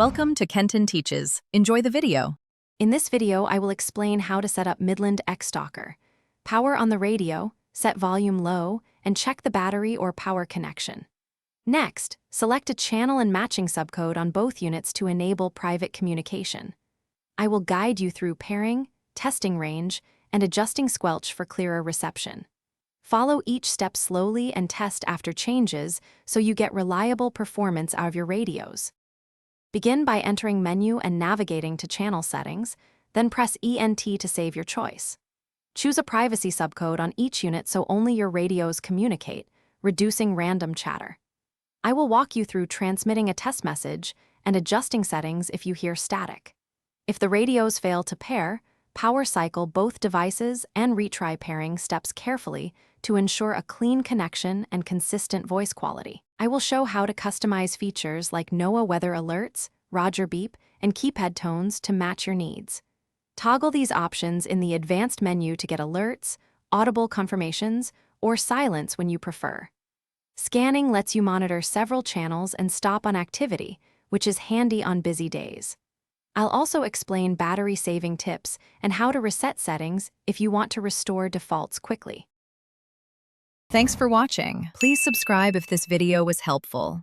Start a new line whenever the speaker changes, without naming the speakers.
Welcome to Kenton Teaches. Enjoy the video.
In this video, I will explain how to set up Midland X Talker. Power on the radio, set volume low, and check the battery or power connection. Next, select a channel and matching subcode on both units to enable private communication. I will guide you through pairing, testing range, and adjusting squelch for clearer reception. Follow each step slowly and test after changes so you get reliable performance out of your radios. Begin by entering menu and navigating to channel settings, then press ENT to save your choice. Choose a privacy subcode on each unit so only your radios communicate, reducing random chatter. I will walk you through transmitting a test message and adjusting settings if you hear static. If the radios fail to pair, power cycle both devices and retry pairing steps carefully to ensure a clean connection and consistent voice quality. I will show how to customize features like NOAA weather alerts, Roger beep, and keypad tones to match your needs. Toggle these options in the advanced menu to get alerts, audible confirmations, or silence when you prefer. Scanning lets you monitor several channels and stop on activity, which is handy on busy days. I'll also explain battery-saving tips and how to reset settings if you want to restore defaults quickly.
Thanks for watching. Please subscribe if this video was helpful.